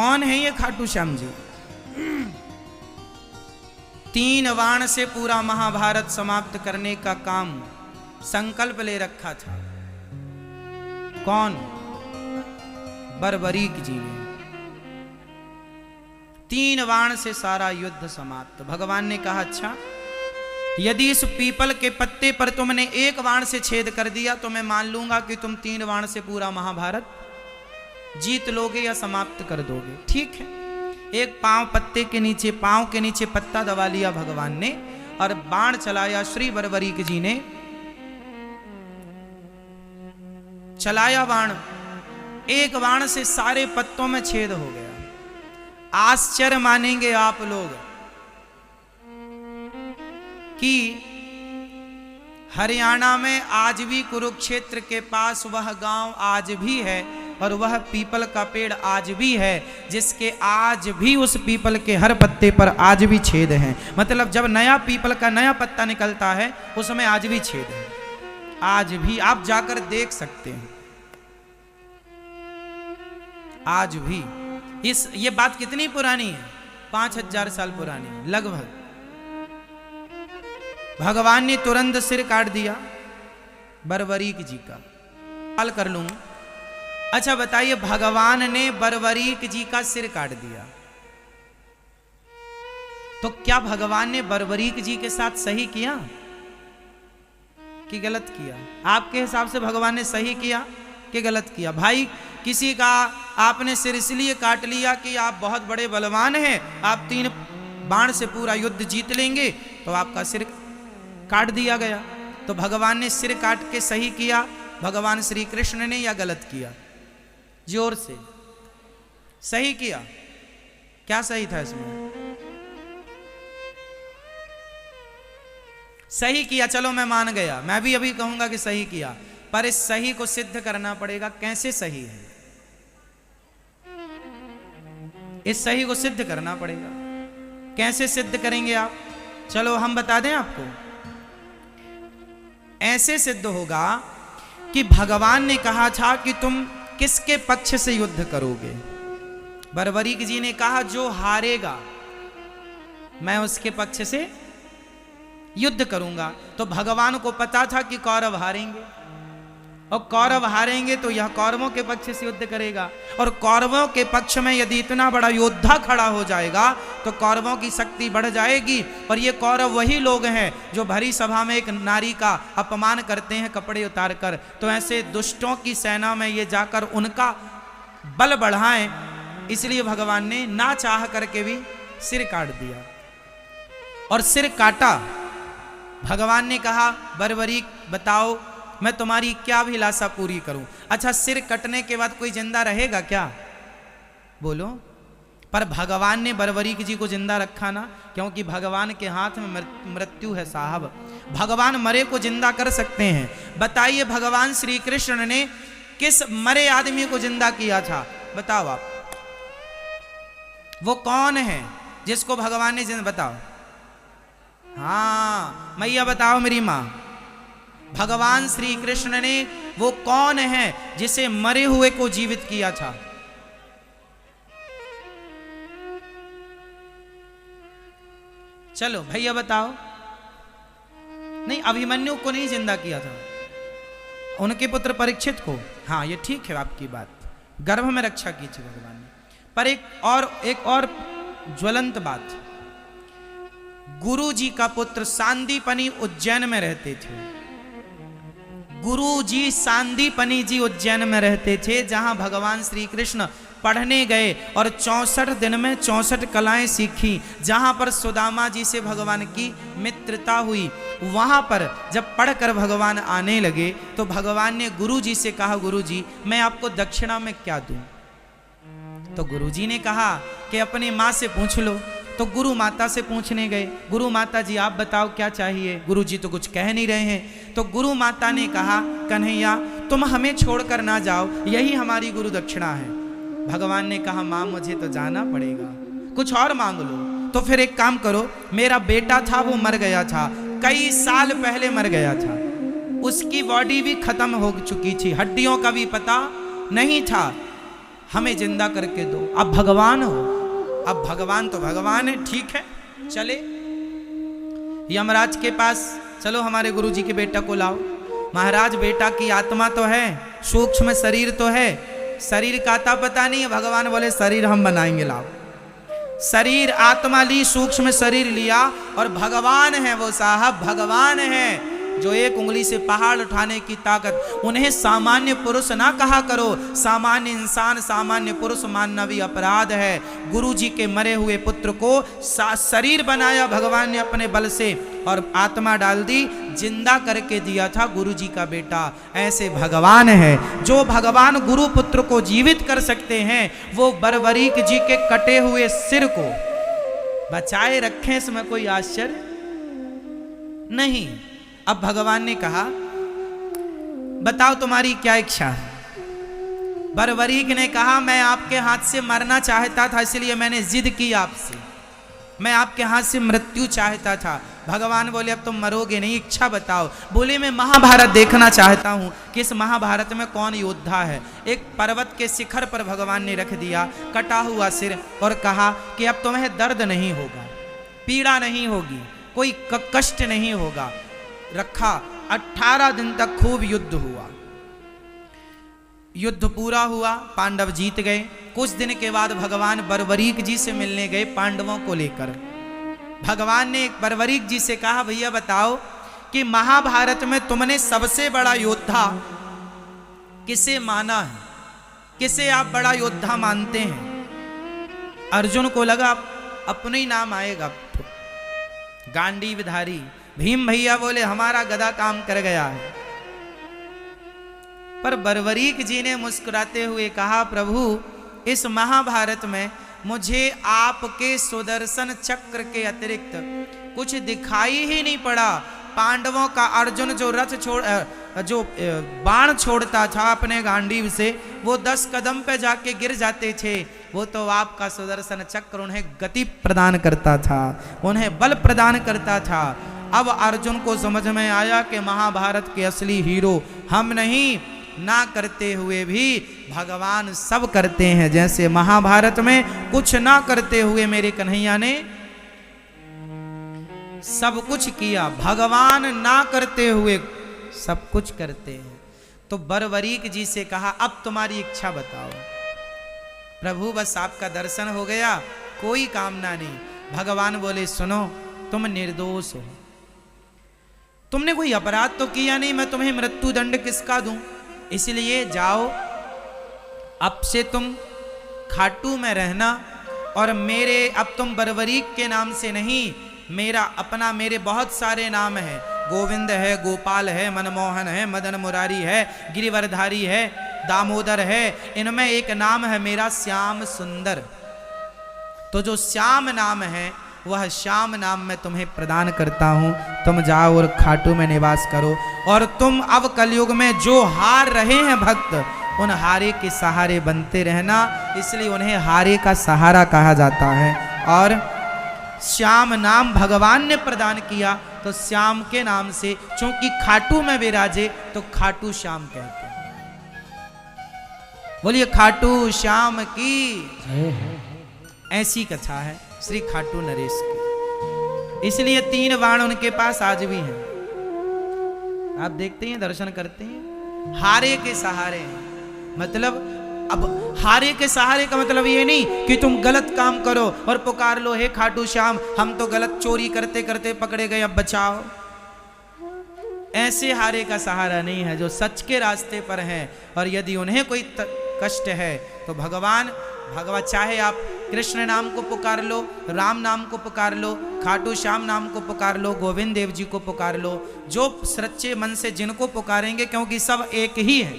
कौन है ये खाटू श्याम जी? 3 बाण से पूरा महाभारत समाप्त करने का काम संकल्प ले रखा था। कौन? बर्बरीक जी ने। 3 बाण से सारा युद्ध समाप्त। भगवान ने कहा अच्छा, यदि इस पीपल के पत्ते पर तुमने 1 बाण से छेद कर दिया तो मैं मान लूंगा कि तुम 3 बाण से पूरा महाभारत जीत लोगे या समाप्त कर दोगे। ठीक है। एक पांव पत्ते के नीचे, पांव के नीचे पत्ता दबा लिया भगवान ने और बाण चलाया। श्री बर्बरीक जी ने चलाया बाण। 1 बाण से सारे पत्तों में छेद हो गया। आश्चर्य मानेंगे आप लोग कि हरियाणा में आज भी कुरुक्षेत्र के पास वह गांव आज भी है और वह पीपल का पेड़ आज भी है, जिसके आज भी उस पीपल के हर पत्ते पर आज भी छेद हैं। मतलब जब नया पीपल का नया पत्ता निकलता है उसमें आज भी छेद है। आज भी आप जाकर देख सकते हैं। आज भी ये बात कितनी पुरानी है? 5000 साल पुरानी लगभग। भगवान ने तुरंत सिर काट दिया बर्बरीक जी का। हल कर लूंगा। अच्छा बताइए, भगवान ने बर्बरीक जी का सिर काट दिया तो क्या भगवान ने बर्बरीक जी के साथ सही किया कि गलत किया? आपके हिसाब से भगवान ने सही किया कि गलत किया? भाई, किसी का आपने सिर इसलिए काट लिया कि आप बहुत बड़े बलवान हैं, आप 3 बाण से पूरा युद्ध जीत लेंगे, तो आपका सिर काट दिया गया। तो भगवान ने सिर काट के सही किया भगवान श्री कृष्ण ने या गलत किया? जोर से। सही किया। क्या सही था इसमें? सही किया। चलो मैं मान गया, मैं भी अभी कहूंगा कि सही किया, पर इस सही को सिद्ध करना पड़ेगा। कैसे सही है? इस सही को सिद्ध करना पड़ेगा। कैसे सिद्ध करेंगे आप? चलो हम बता दें आपको। ऐसे सिद्ध होगा कि भगवान ने कहा था कि तुम किसके पक्ष से युद्ध करोगे? बर्बरीक जी ने कहा जो हारेगा मैं उसके पक्ष से युद्ध करूंगा। तो भगवान को पता था कि कौरव हारेंगे, और कौरव हारेंगे तो यह कौरवों के पक्ष से युद्ध करेगा, और कौरवों के पक्ष में यदि इतना बड़ा योद्धा खड़ा हो जाएगा तो कौरवों की शक्ति बढ़ जाएगी। और ये कौरव वही लोग हैं जो भरी सभा में एक नारी का अपमान करते हैं कपड़े उतार कर। तो ऐसे दुष्टों की सेना में ये जाकर उनका बल बढ़ाएं, इसलिए भगवान ने ना चाह करके भी सिर काट दिया। और सिर काटा। भगवान ने कहा बर्बरीक बताओ मैं तुम्हारी क्या अभिलाषा पूरी करूं? अच्छा, सिर कटने के बाद कोई जिंदा रहेगा क्या? बोलो। पर भगवान ने बर्बरीक जी को जिंदा रखा ना, क्योंकि भगवान के हाथ में मृत्यु है साहब। भगवान मरे को जिंदा कर सकते हैं। बताइए भगवान श्री कृष्ण ने किस मरे आदमी को जिंदा किया था? बताओ आप। वो कौन है जिसको भगवान ने जिंदा? बताओ। हाँ मैया बताओ मेरी मां। भगवान श्री कृष्ण ने वो कौन है जिसे मरे हुए को जीवित किया था? चलो भैया बताओ। नहीं, अभिमन्यु को नहीं जिंदा किया था, उनके पुत्र परीक्षित को। हाँ ये ठीक है आपकी बात, गर्भ में रक्षा की थी भगवान ने। पर एक और ज्वलंत बात, गुरु जी का पुत्र सांदीपनी उज्जैन में रहते थे। गुरु जी सांदीपनी जी उज्जैन में रहते थे, जहां भगवान श्री कृष्ण पढ़ने गए और 64 दिन में 64 कलाएं सीखी। जहां पर सुदामा जी से भगवान की मित्रता हुई, वहां पर जब पढ़कर भगवान आने लगे तो भगवान ने गुरु जी से कहा, गुरु जी मैं आपको दक्षिणा में क्या दूं? तो गुरु जी ने कहा कि अपनी माँ से पूछ लो। तो गुरु माता से पूछने गए, गुरु माता जी आप बताओ क्या चाहिए? गुरु जी तो कुछ कह नहीं रहे हैं। तो गुरु माता ने कहा, कन्हैया तुम हमें छोड़कर ना जाओ, यही हमारी गुरु दक्षिणा है। भगवान ने कहा, माँ मुझे तो जाना पड़ेगा, कुछ और मांग लो। तो फिर एक काम करो, मेरा बेटा था वो मर गया था, कई साल पहले मर गया था, उसकी बॉडी भी खत्म हो चुकी थी, हड्डियों का भी पता नहीं था। हमें जिंदा करके दो। अब भगवान हो, अब भगवान तो भगवान है, ठीक है चले यमराज के पास, चलो हमारे गुरुजी के बेटा को लाओ। महाराज बेटा की आत्मा तो है, सूक्ष्म शरीर तो है, शरीर का आता पता नहीं है। भगवान बोले शरीर हम बनाएंगे, लाओ। शरीर आत्मा ली, सूक्ष्म शरीर लिया, और भगवान है वो साहब, भगवान है जो एक उंगली से पहाड़ उठाने की ताकत। उन्हें सामान्य पुरुष ना कहा करो, सामान्य इंसान, सामान्य पुरुष मानना भी अपराध है। गुरु जी के मरे हुए पुत्र को शरीर बनाया भगवान ने अपने बल से, और आत्मा डाल दी, जिंदा करके दिया था गुरु जी का बेटा। ऐसे भगवान है जो भगवान गुरु पुत्र को जीवित कर सकते हैं, वो बरबरीक जी के कटे हुए सिर को बचाए रखें, इसमें कोई आश्चर्य नहीं। अब भगवान ने कहा बताओ तुम्हारी क्या इच्छा है। बरबरीक ने कहा मैं आपके हाथ से मरना चाहता था, इसलिए मैंने जिद की आपसे, मैं आपके हाथ से मृत्यु चाहता था। भगवान बोले अब तुम मरोगे नहीं, इच्छा बताओ। बोले मैं महाभारत देखना चाहता हूँ कि इस महाभारत में कौन योद्धा है। एक पर्वत के शिखर पर भगवान ने रख दिया कटा हुआ सिर, और कहा कि अब तुम्हें दर्द नहीं होगा, पीड़ा नहीं होगी, कोई कष्ट नहीं होगा। रखा, 18 दिन तक खूब युद्ध हुआ। युद्ध पूरा हुआ, पांडव जीत गए। कुछ दिन के बाद भगवान बरबरीक जी से मिलने गए पांडवों को लेकर। भगवान ने बरबरीक जी से कहा भैया बताओ कि महाभारत में तुमने सबसे बड़ा योद्धा किसे माना है, किसे आप बड़ा योद्धा मानते हैं। अर्जुन को लगा अपने ही नाम आएगा, गांडीवधारी। भीम भैया बोले हमारा गदा काम कर गया है। पर बरबरीक जी ने मुस्कुराते हुए कहा प्रभु इस महाभारत में मुझे आपके सुदर्शन चक्र के अतिरिक्त कुछ दिखाई ही नहीं पड़ा। पांडवों का अर्जुन जो बाण छोड़ता था अपने गांडीव से, वो 10 कदम पे जाके गिर जाते थे। वो तो आपका सुदर्शन चक्र उन्हें गति प्रदान करता था, उन्हें बल प्रदान करता था। अब अर्जुन को समझ में आया कि महाभारत के असली हीरो हम नहीं, ना करते हुए भी भगवान सब करते हैं। जैसे महाभारत में कुछ ना करते हुए मेरे कन्हैया ने सब कुछ किया, भगवान ना करते हुए सब कुछ करते हैं। तो बरबरीक जी से कहा अब तुम्हारी इच्छा बताओ। प्रभु बस आपका दर्शन हो गया, कोई कामना नहीं। भगवान बोले सुनो तुम निर्दोष हो, तुमने कोई अपराध तो किया नहीं, मैं तुम्हें मृत्यु दंड किसका दूं। इसलिए जाओ अब से तुम खाटू में रहना, और मेरे अब तुम बरबरीक के नाम से नहीं, मेरा अपना मेरे बहुत सारे नाम हैं। गोविंद है, गोपाल है, मनमोहन है, मदन मुरारी है, गिरिवरधारी है, दामोदर है। इनमें एक नाम है मेरा श्याम सुंदर। तो जो श्याम नाम है वह श्याम नाम मैं तुम्हें प्रदान करता हूँ। तुम जाओ और खाटू में निवास करो, और तुम अब कलयुग में जो हार रहे हैं भक्त, उन हारे के सहारे बनते रहना। इसलिए उन्हें हारे का सहारा कहा जाता है। और श्याम नाम भगवान ने प्रदान किया, तो श्याम के नाम से चूंकि खाटू में विराजे तो खाटू श्याम कहते हैं। बोलिए खाटू श्याम की। ऐसी कथा है श्री खाटू नरेश की। इसलिए 3 बाण उनके पास आज भी हैं। आप देखते हैं, दर्शन करते हैं, हारे के सहारे हैं। मतलब अब हारे के सहारे का मतलब ये नहीं कि तुम गलत काम करो और पुकार लो हे खाटू श्याम हम तो गलत चोरी करते करते पकड़े गए अब बचाओ। ऐसे हारे का सहारा नहीं है, जो सच के रास्ते पर हैं। और यदि उन्हें कोई कष्ट है तो भगवान चाहे आप कृष्ण नाम को पुकार लो, राम नाम को पुकार लो, खाटू श्याम नाम को पुकार लो, गोविंद देव जी को पुकार लो, जो सच्चे मन से जिनको पुकारेंगे, क्योंकि सब एक ही है,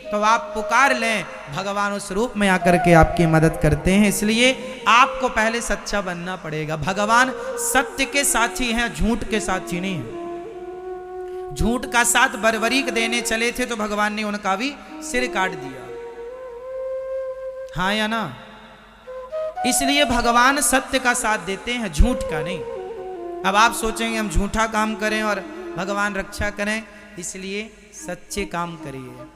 तो आप पुकार लें, भगवान उस रूप में आकर के आपकी मदद करते हैं। इसलिए आपको पहले सच्चा बनना पड़ेगा। भगवान सत्य के साथी हैं, झूठ के साथी नहीं है। झूठ का साथ बरबरीक देने चले थे तो भगवान ने उनका भी सिर काट दिया, हाँ या ना। इसलिए भगवान सत्य का साथ देते हैं, झूठ का नहीं। अब आप सोचेंगे हम झूठा काम करें और भगवान रक्षा करें, इसलिए सच्चे काम करिए।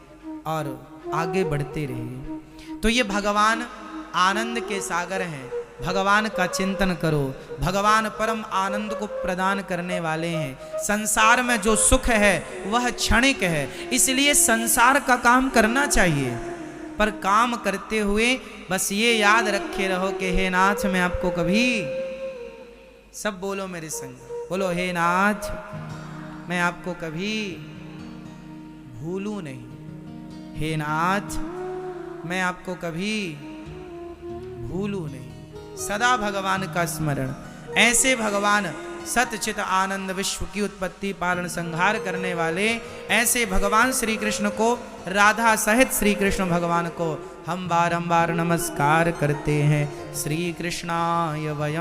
और आगे बढ़ते रहिए। तो ये भगवान आनंद के सागर हैं। भगवान का चिंतन करो, भगवान परम आनंद को प्रदान करने वाले हैं। संसार में जो सुख है वह क्षणिक है, इसलिए संसार का काम करना चाहिए, पर काम करते हुए बस ये याद रखे रहो कि हे नाथ मैं आपको कभी, सब बोलो मेरे संग, बोलो हे नाथ मैं आपको कभी भूलूं नहीं, हे नाथ मैं आपको कभी भूलूं नहीं। सदा भगवान का स्मरण। ऐसे भगवान सतचित आनंद विश्व की उत्पत्ति पालन संहार करने वाले ऐसे भगवान श्री कृष्ण को, राधा सहित श्री कृष्ण भगवान को हम बारंबार नमस्कार करते हैं। श्री कृष्णाय वयम्।